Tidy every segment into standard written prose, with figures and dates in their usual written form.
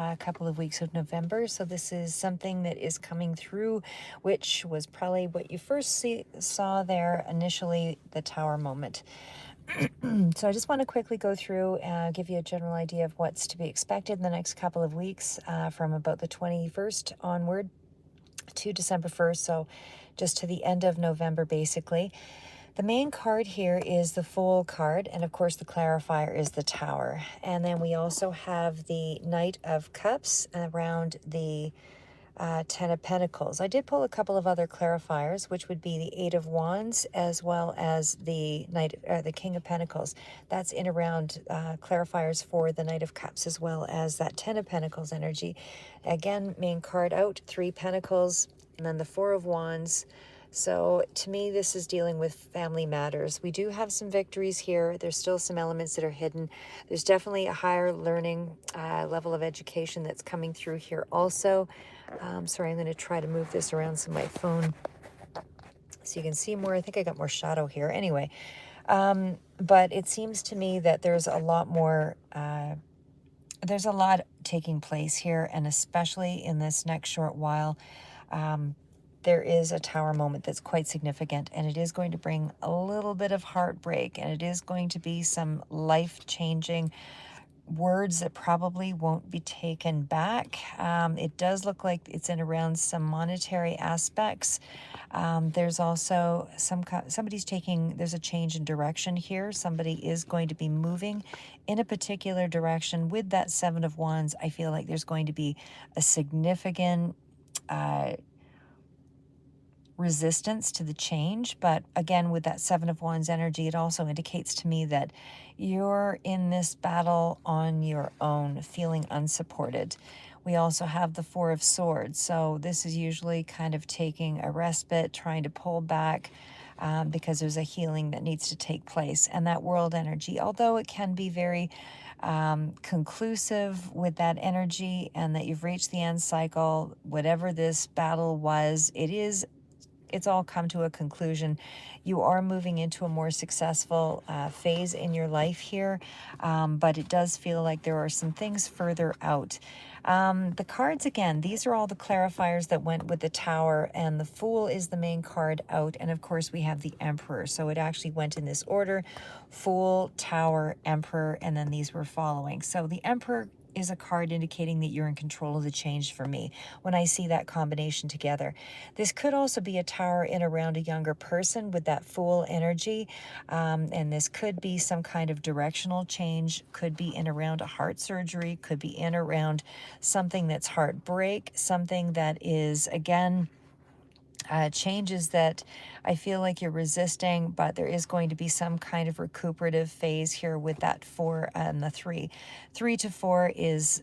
a couple of weeks of November. So this is something that is coming through, which was probably what you first saw there initially, the tower moment. So I just want to quickly go through and give you a general idea of what's to be expected in the next couple of weeks from about the 21st onward to December 1st. So just to the end of November, basically. The main card here is the Fool card, and of course the clarifier is the Tower. And then we also have the Knight of Cups around the Ten of Pentacles. I did pull a couple of other clarifiers, which would be the Eight of Wands as well as the the King of Pentacles. That's in around clarifiers for the Knight of Cups as well as that Ten of Pentacles energy. Again, main card out, Three Pentacles, and then the Four of Wands. So to me, this is dealing with family matters. We do have some victories here. There's still some elements that are hidden. There's definitely a higher learning level of education that's coming through here also. Sorry, I'm going to try to move this around so my phone, so you can see more. I think I got more shadow here. Anyway, but it seems to me that there's a lot more, there's a lot taking place here, and especially in this next short while, there is a tower moment that's quite significant, and it is going to bring a little bit of heartbreak, and it is going to be some life-changing words that probably won't be taken back. It does look like it's in around some monetary aspects. There's also somebody's taking, there's a change in direction here. Somebody is going to be moving in a particular direction. With that Seven of Wands, I feel like there's going to be a significant resistance to the change. But again, with that Seven of Wands energy, it also indicates to me that you're in this battle on your own, feeling unsupported. We also have the Four of Swords. So this is usually kind of taking a respite, trying to pull back because there's a healing that needs to take place. And that World energy, although it can be very conclusive with that energy and that you've reached the end cycle, whatever this battle was, it's all come to a conclusion. You are moving into a more successful phase in your life here, but it does feel like there are some things further out. The cards, again, these are all the clarifiers that went with the Tower, and the Fool is the main card out, and of course we have the Emperor. So it actually went in this order: Fool, Tower, Emperor, and then these were following. So the Emperor is a card indicating that you're in control of the change for me when I see that combination together. This could also be a Tower in around a younger person with that Fool energy, and this could be some kind of directional change, could be in around a heart surgery, could be in around something that's heartbreak, something that is, again, changes that I feel like you're resisting, but there is going to be some kind of recuperative phase here with that Four and the Three. 3 to 4 is,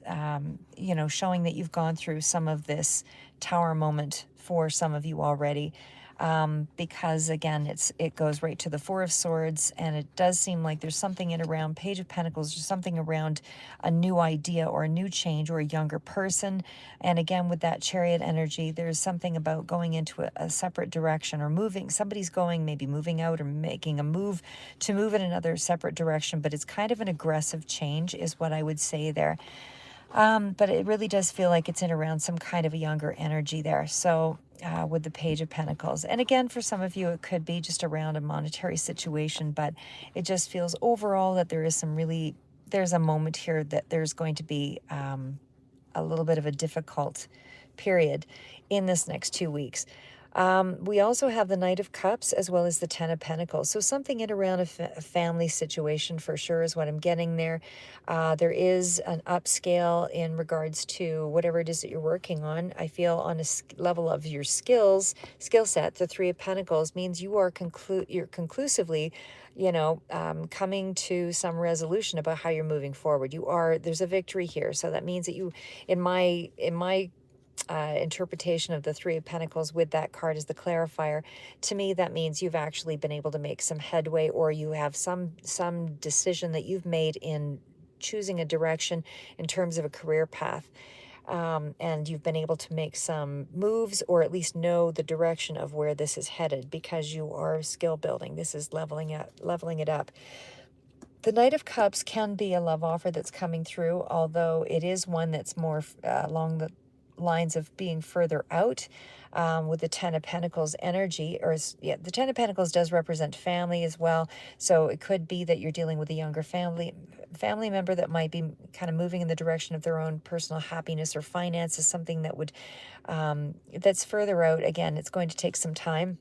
showing that you've gone through some of this Tower moment for some of you already. Because again, it goes right to the Four of Swords, and it does seem like there's something in around Page of Pentacles, or something around a new idea or a new change or a younger person. And again, with that Chariot energy, there's something about going into a separate direction or moving. Somebody's maybe moving out or making a move to move in another separate direction, but it's kind of an aggressive change is what I would say there. But it really does feel like it's in around some kind of a younger energy there. So with the Page of Pentacles. And again, for some of you, it could be just around a monetary situation, but it just feels overall that there is there's a moment here that there's going to be a little bit of a difficult period in this next 2 weeks. We also have the Knight of Cups as well as the Ten of Pentacles. So something in around a family situation for sure is what I'm getting there. There is an upscale in regards to whatever it is that you're working on. I feel on a level of your skill set, the Three of Pentacles means you are you're conclusively, coming to some resolution about how you're moving forward. There's a victory here. So that means that you, in my interpretation of the Three of Pentacles with that card as the clarifier, to me that means you've actually been able to make some headway, or you have some decision that you've made in choosing a direction in terms of a career path, and you've been able to make some moves, or at least know the direction of where this is headed, because you are skill building. This is leveling it up. The Knight of Cups can be a love offer that's coming through, although it is one that's more along the lines of being further out, with the Ten of Pentacles energy. Yeah, the Ten of Pentacles does represent family as well. So it could be that you're dealing with a younger family member that might be kind of moving in the direction of their own personal happiness or finances, something that would that's further out. Again, it's going to take some time.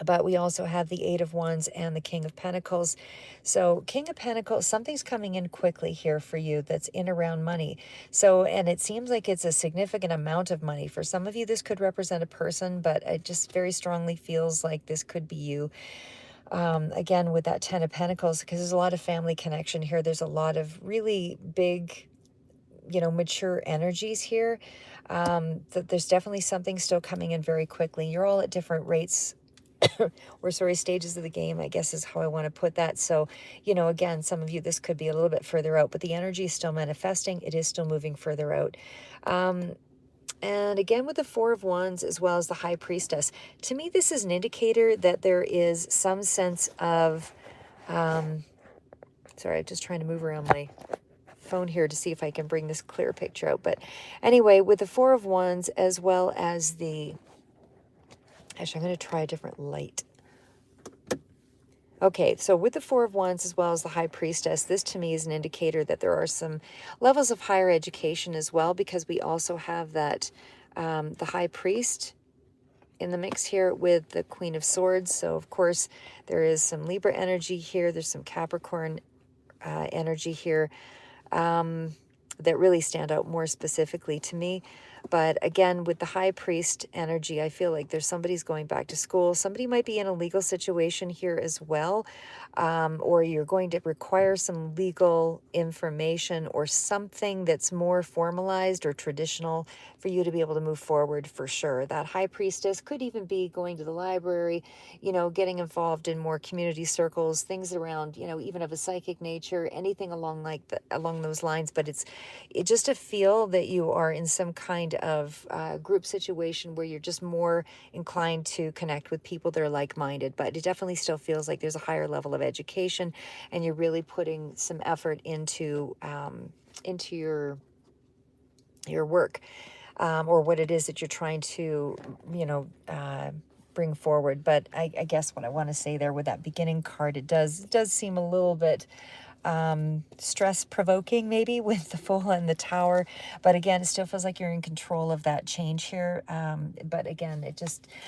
But we also have the Eight of Wands and the King of Pentacles. So King of Pentacles, something's coming in quickly here for you that's in around money. So, and it seems like it's a significant amount of money. For some of you, this could represent a person, but it just very strongly feels like this could be you. Again, with that Ten of Pentacles, because there's a lot of family connection here. There's a lot of really big, mature energies here. That there's definitely something still coming in very quickly. You're all at different rates or sorry, stages of the game, I guess is how I want to put that. So, again, some of you, this could be a little bit further out, but the energy is still manifesting. It is still moving further out. And again, with the Four of Wands as well as the High Priestess, to me, this is an indicator that there is some sense of, sorry, I'm just trying to move around my phone here to see if I can bring this clear picture out. But anyway, with the Four of Wands as well as the, actually, I'm going to try a different light. Okay, so with the Four of Wands as well as the High Priestess, this to me is an indicator that there are some levels of higher education as well, because we also have that, the High Priest in the mix here with the Queen of Swords. So, of course, there is some Libra energy here. There's some Capricorn energy here that really stand out more specifically to me. But again, with the High Priest energy, I feel like there's somebody's going back to school. Somebody might be in a legal situation here as well, or you're going to require some legal information or something that's more formalized or traditional for you to be able to move forward for sure. That High Priestess could even be going to the library, getting involved in more community circles, things around, even of a psychic nature, anything along those lines. But it's just to feel that you are in some kind of group situation where you're just more inclined to connect with people that are like-minded. But it definitely still feels like there's a higher level of education, and you're really putting some effort into your work, or what it is that you're trying to bring forward. But I guess what I want to say there with that beginning card, it does seem a little bit stress provoking maybe with the Fool and the Tower, but again, it still feels like you're in control of that change here. But again,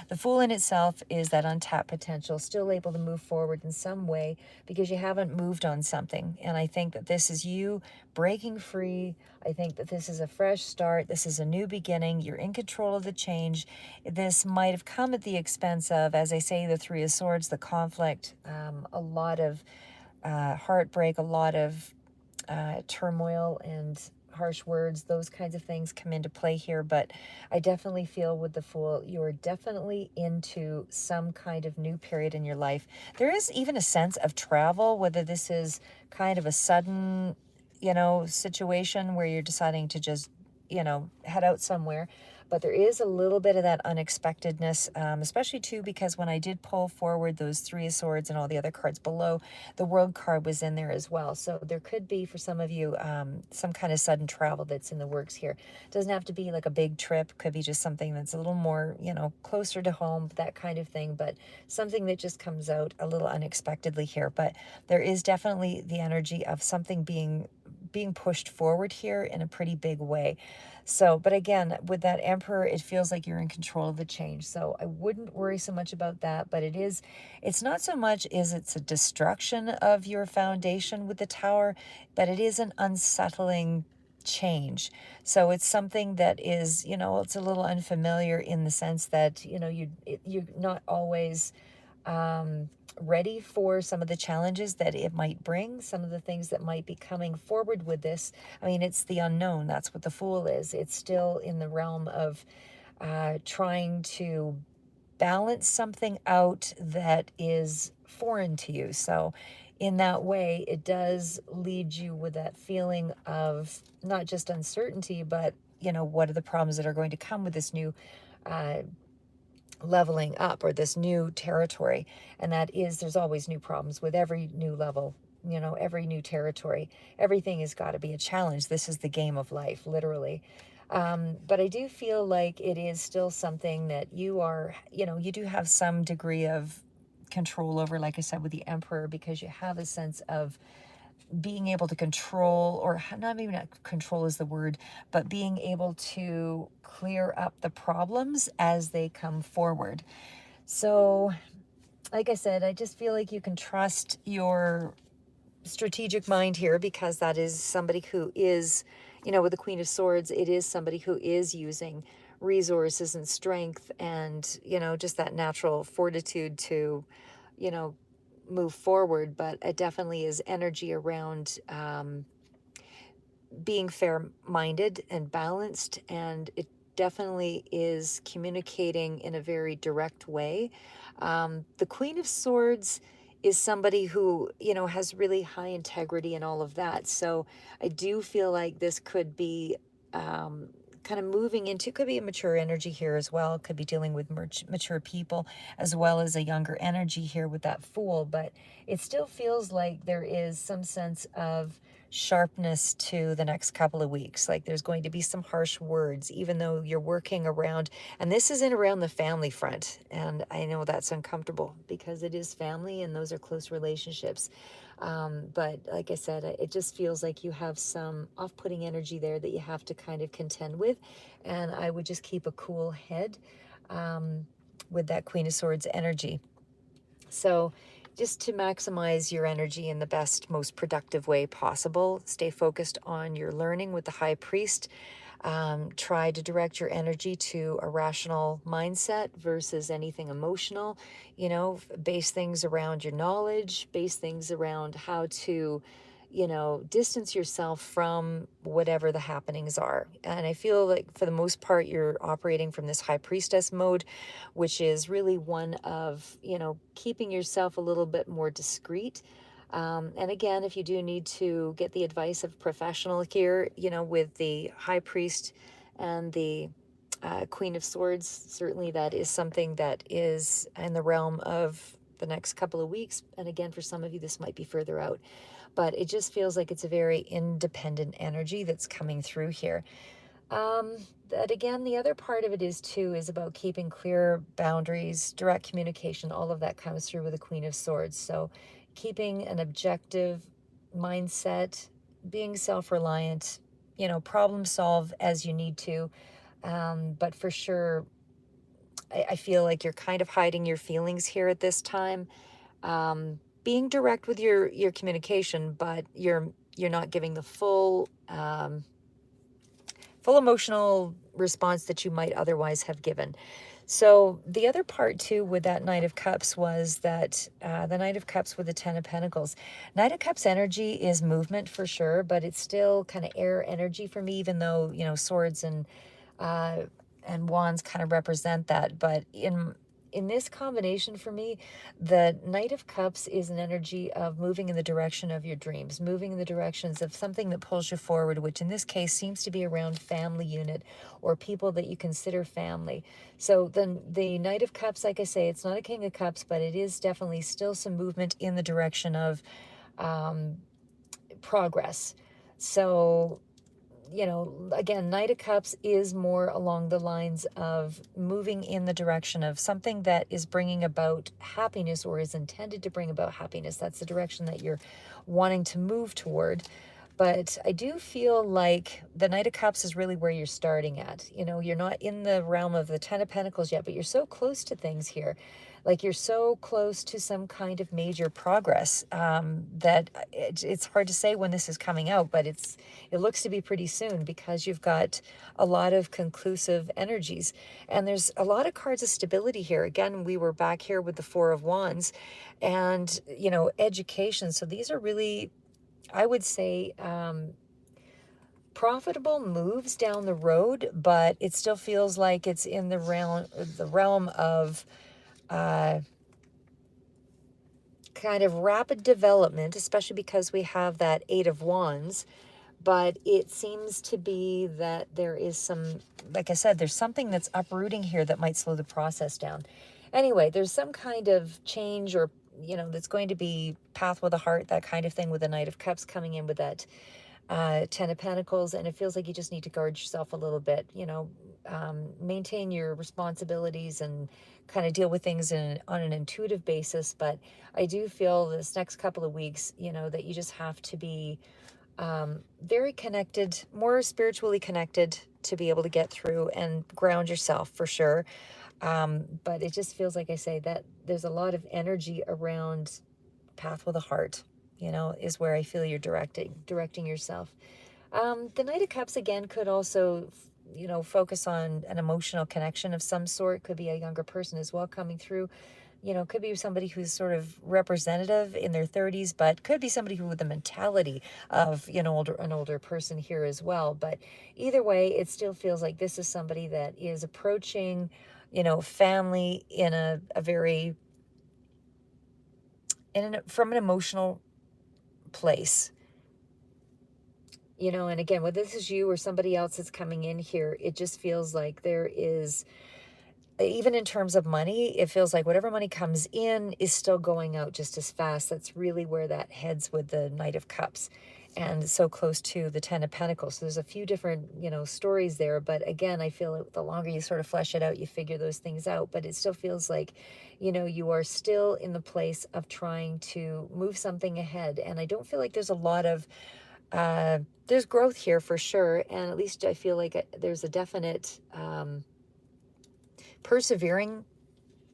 the Fool in itself is that untapped potential, still able to move forward in some way because you haven't moved on something. And I think that this is you breaking free. I think that this is a fresh start. This is a new beginning. You're in control of the change. This might have come at the expense of, as I say, the Three of Swords, the conflict, a lot of heartbreak, a lot of turmoil and harsh words. Those kinds of things come into play here. But I definitely feel with the Fool, you're definitely into some kind of new period in your life. There is even a sense of travel, whether this is kind of a sudden, situation where you're deciding to just, head out somewhere. But there is a little bit of that unexpectedness, especially too, because when I did pull forward those Three of Swords and all the other cards below, the World card was in there as well. So there could be, for some of you, some kind of sudden travel that's in the works here. Doesn't have to be like a big trip. Could be just something that's a little more, closer to home, that kind of thing. But something that just comes out a little unexpectedly here. But there is definitely the energy of something being pushed forward here in a pretty big way. So, but again, with that Emperor, it feels like you're in control of the change. So I wouldn't worry so much about that, but it's not so much as it's a destruction of your foundation with the Tower, but it is an unsettling change. So it's something that is, it's a little unfamiliar in the sense that, you're not always ready for some of the challenges that it might bring, some of the things that might be coming forward with this. I mean, it's the unknown. That's what the Fool is. It's still in the realm of trying to balance something out that is foreign to you. So in that way, it does lead you with that feeling of not just uncertainty, but, what are the problems that are going to come with this new leveling up or this new territory. And that is, there's always new problems with every new level, every new territory. Everything has got to be a challenge. This is the game of life, literally. But I do feel like it is still something that you do have some degree of control over, like I said, with the Emperor, because you have a sense of being able to control, or not, maybe not control is the word, but being able to clear up the problems as they come forward. So, like I said, I just feel like you can trust your strategic mind here, because that is somebody who is, with the Queen of Swords, it is somebody who is using resources and strength and, just that natural fortitude to, you know, move forward. But it definitely is energy around being fair-minded and balanced, and it definitely is communicating in a very direct way. The Queen of Swords is somebody who, has really high integrity and all of that. So I do feel like this could be kind of moving into, could be a mature energy here as well. Could be dealing with mature people, as well as a younger energy here with that Fool. But it still feels like there is some sense of sharpness to the next couple of weeks. Like there's going to be some harsh words, even though you're working around, and this isn't around the family front. And I know that's uncomfortable because it is family and those are close relationships. But like I said, it just feels like you have some off-putting energy there that you have to kind of contend with. And I would just keep a cool head with that Queen of Swords energy. So just to maximize your energy in the best, most productive way possible, stay focused on your learning with the High Priest. Try to direct your energy to a rational mindset versus anything emotional. Base things around your knowledge, base things around how to, distance yourself from whatever the happenings are. And I feel like for the most part, you're operating from this High Priestess mode, which is really one of, keeping yourself a little bit more discreet. And again, if you do need to get the advice of a professional here, with the High Priest and the Queen of Swords, certainly that is something that is in the realm of the next couple of weeks. And again, for some of you, this might be further out. But it just feels like it's a very independent energy that's coming through here. That again, the other part of it is about keeping clear boundaries, direct communication, all of that comes through with the Queen of Swords. So keeping an objective mindset, being self-reliant, problem solve as you need to. But for sure, I feel like you're kind of hiding your feelings here at this time. Being direct with your communication, but you're not giving the full emotional response that you might otherwise have given. So the other part too with that Knight of Cups was that the Knight of Cups with the Ten of Pentacles. Knight of Cups energy is movement for sure, but it's still kind of air energy for me, even though, swords and wands kind of represent that. But in this combination for me, the Knight of Cups is an energy of moving in the direction of your dreams, moving in the directions of something that pulls you forward, which in this case seems to be around family unit or people that you consider family. So the Knight of Cups, like I say, it's not a King of Cups, but it is definitely still some movement in the direction of progress. So again, Knight of Cups is more along the lines of moving in the direction of something that is bringing about happiness or is intended to bring about happiness. That's the direction that you're wanting to move toward. But I do feel like the Knight of Cups is really where you're starting at. You're not in the realm of the Ten of Pentacles yet, but you're so close to things here. Like you're so close to some kind of major progress that it's hard to say when this is coming out, but it looks to be pretty soon because you've got a lot of conclusive energies. And there's a lot of cards of stability here. Again, we were back here with the Four of Wands and, education. So these are really, I would say, profitable moves down the road, but it still feels like it's in the realm of kind of rapid development, especially because we have that Eight of Wands. But it seems to be that there is some, like I said, there's something that's uprooting here that might slow the process down. Anyway, there's some kind of change or that's going to be path with a heart, that kind of thing, with the Knight of Cups coming in with that Ten of Pentacles. And it feels like you just need to guard yourself a little bit, maintain your responsibilities and kind of deal with things on an intuitive basis. But I do feel this next couple of weeks, that you just have to be very connected, more spiritually connected, to be able to get through and ground yourself for sure. But it just feels like, I say, that there's a lot of energy around path with a heart, is where I feel you're directing yourself. The Knight of Cups, again, could also, focus on an emotional connection of some sort. Could be a younger person as well coming through. Could be somebody who's sort of representative in their 30s, but could be somebody who with the mentality of, an older person here as well. But either way, it still feels like this is somebody that is approaching, family in a very, from an emotional place. And again, whether this is you or somebody else that's coming in here, it just feels like there is, even in terms of money, it feels like whatever money comes in is still going out just as fast. That's really where that heads with the Knight of Cups, and so close to the Ten of Pentacles. So there's a few different, stories there. But again, I feel like the longer you sort of flesh it out, you figure those things out. But it still feels like, you are still in the place of trying to move something ahead. And I don't feel like there's a lot of, there's growth here for sure. And at least I feel like there's a definite, persevering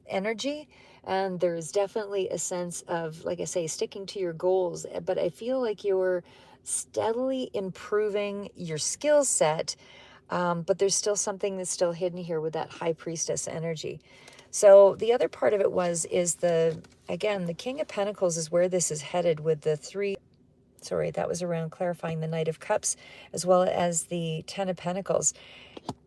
energy, and there's definitely a sense of, like I say, sticking to your goals. But I feel like you're steadily improving your skill set, but there's still something that's still hidden here with that High Priestess energy. So the other part of it is the King of Pentacles is where this is headed with the three. Sorry, that was around clarifying the Knight of Cups as well as the Ten of Pentacles.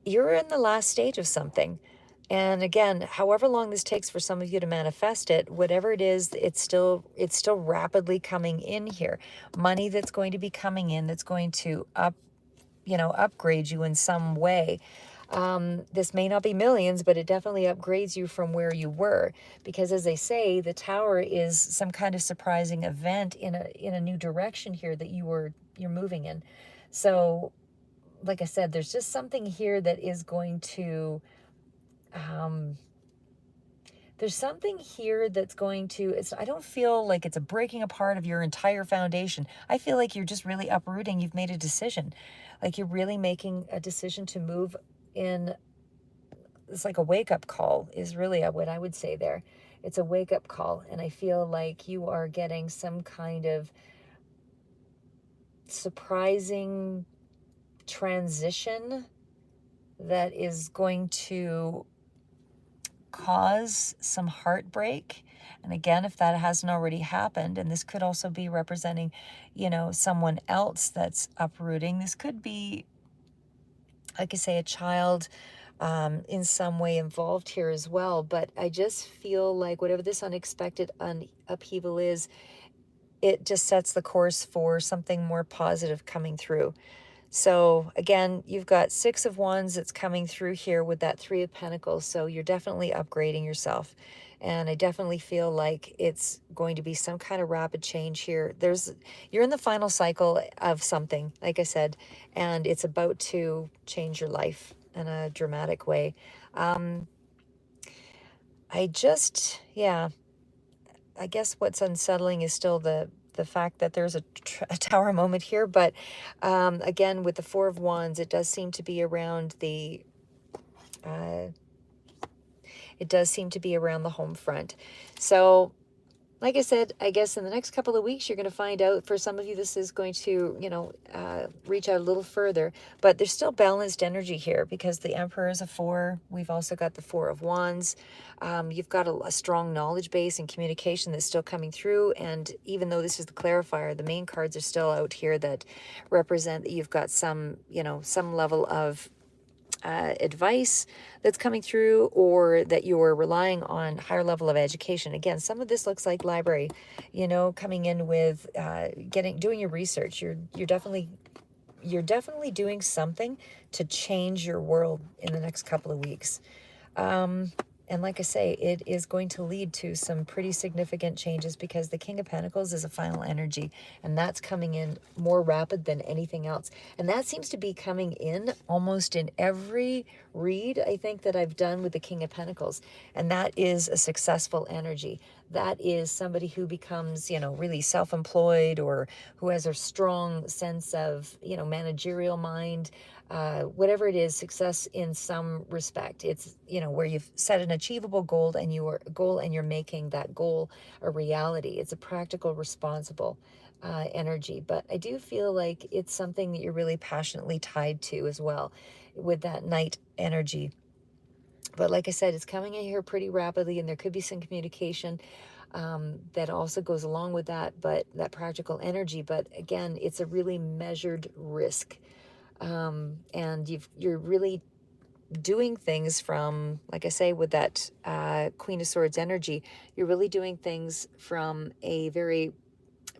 You're in the last stage of something. And again, however long this takes for some of you to manifest it, whatever it is, it's still rapidly coming in here. Money that's going to be coming in, that's going to upgrade you in some way. This may not be millions, but it definitely upgrades you from where you were. Because as they say, the Tower is some kind of surprising event in a new direction here that you're moving in. So, like I said, there's just something here that is going to, there's something here that's going to, I don't feel like it's a breaking apart of your entire foundation. I feel like you're just really uprooting. You've made a decision. Like you're really making a decision to move in. It's like a wake-up call is really what I would say there. It's a wake-up call. And I feel like you are getting some kind of surprising transition that is going to cause some heartbreak. And again, if that hasn't already happened, and this could also be representing, someone else that's uprooting. This could be, like I say, a child in some way involved here as well. But I just feel like whatever this unexpected upheaval is, it just sets the course for something more positive coming through. So again, you've got Six of Wands that's coming through here with that Three of Pentacles. So you're definitely upgrading yourself. And I definitely feel like it's going to be some kind of rapid change here. You're in the final cycle of something, like I said, and it's about to change your life in a dramatic way. I guess what's unsettling is still the fact that there's a Tower moment here. But again, with the Four of Wands, it does seem to be around the home front. So like I said, I guess in the next couple of weeks, you're going to find out. For some of you, this is going to, reach out a little further. But there's still balanced energy here because the Emperor is a 4. We've also got the Four of Wands. You've got a strong knowledge base and communication that's still coming through. And even though this is the clarifier, the main cards are still out here that represent that you've got some level of advice that's coming through, or that you're relying on higher level of education. Again, some of this looks like library, coming in with doing your research. You're definitely doing something to change your world in the next couple of weeks. And like I say, it is going to lead to some pretty significant changes because the King of Pentacles is a final energy, and that's coming in more rapid than anything else. And that seems to be coming in almost in every read, I think, that I've done with the King of Pentacles. And that is a successful energy. That is somebody who becomes, you know, really self-employed, or who has a strong sense of, you know, managerial mind, whatever it is, success in some respect. It's, you know, where you've set an achievable goal and you're making that goal a reality. It's a practical, responsible energy. But I do feel like it's something that you're really passionately tied to as well, with that Knight energy. But like I said, it's coming in here pretty rapidly, and there could be some communication that also goes along with that, but that practical energy. But again, it's a really measured risk. And you're really doing things from, like I say, with that Queen of Swords energy, you're really doing things from a very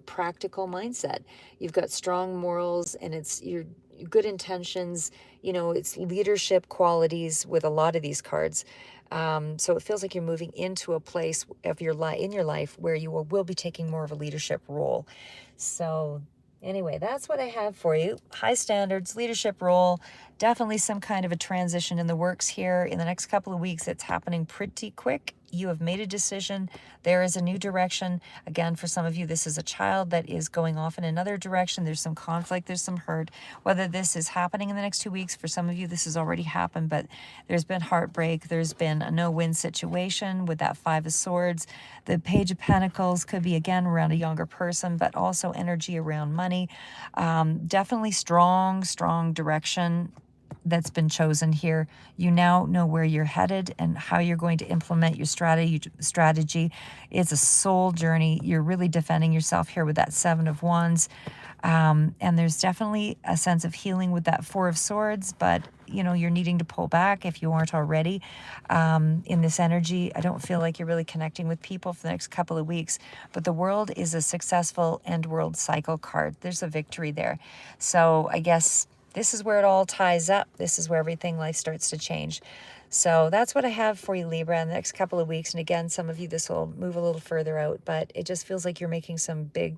practical mindset. You've got strong morals, and it's your good intentions. You know, it's leadership qualities with a lot of these cards. So it feels like you're moving into a place of your life, in your life, where you will be taking more of a leadership role. So anyway, that's what I have for you. High standards, leadership role, definitely some kind of a transition in the works here in the next couple of weeks. It's happening pretty quick. You have made a decision. There is a new direction. Again, for some of you, this is a child that is going off in another direction. There's some conflict, there's some hurt. Whether this is happening in the next 2 weeks, for some of you, this has already happened, but there's been heartbreak. There's been a no-win situation with that Five of Swords. The Page of Pentacles could be, again, around a younger person, but also energy around money. Definitely strong direction that's been chosen here. You now know where you're headed and how you're going to implement your strategy. It's a soul journey. You're really defending yourself here with that Seven of Wands. And there's definitely a sense of healing with that Four of Swords, but you know, you're needing to pull back if you aren't already in this energy. I don't feel like you're really connecting with people for the next couple of weeks, but the World is a successful end world cycle card. There's a victory there. So I guess this is where it all ties up. This is where everything, life starts to change. So that's what I have for you, Libra, in the next couple of weeks. And again, some of you, this will move a little further out, but it just feels like you're making some big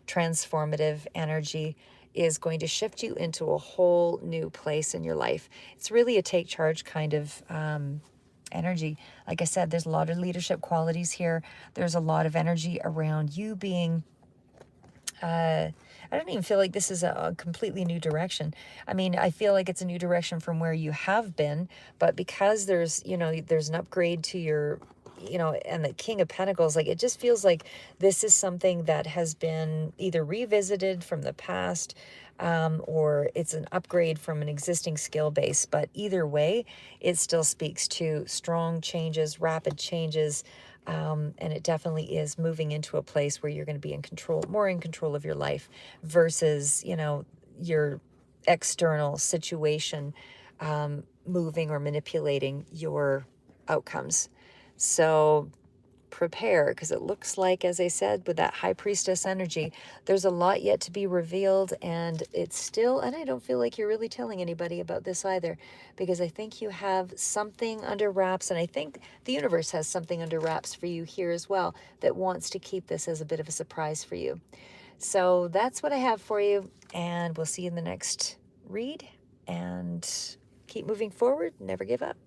transformative energy is going to shift you into a whole new place in your life. It's really a take charge kind of energy. Like I said, there's a lot of leadership qualities here. There's a lot of energy around you being I don't even feel like this is a completely new direction. I mean, I feel like it's a new direction from where you have been, but because there's, you know, there's an upgrade to your, you know, and the King of Pentacles, like, it just feels like this is something that has been either revisited from the past, or it's an upgrade from an existing skill base. But either way, it still speaks to strong changes, rapid changes, and it definitely is moving into a place where you're going to be in control, more in control of your life versus, you know, your external situation moving or manipulating your outcomes. So prepare, because it looks like, as I said, with that High Priestess energy, there's a lot yet to be revealed, and it's still, and I don't feel like you're really telling anybody about this either, because I think you have something under wraps, and I think the universe has something under wraps for you here as well that wants to keep this as a bit of a surprise for you. So that's what I have for you, and we'll see you in the next read, and keep moving forward, never give up.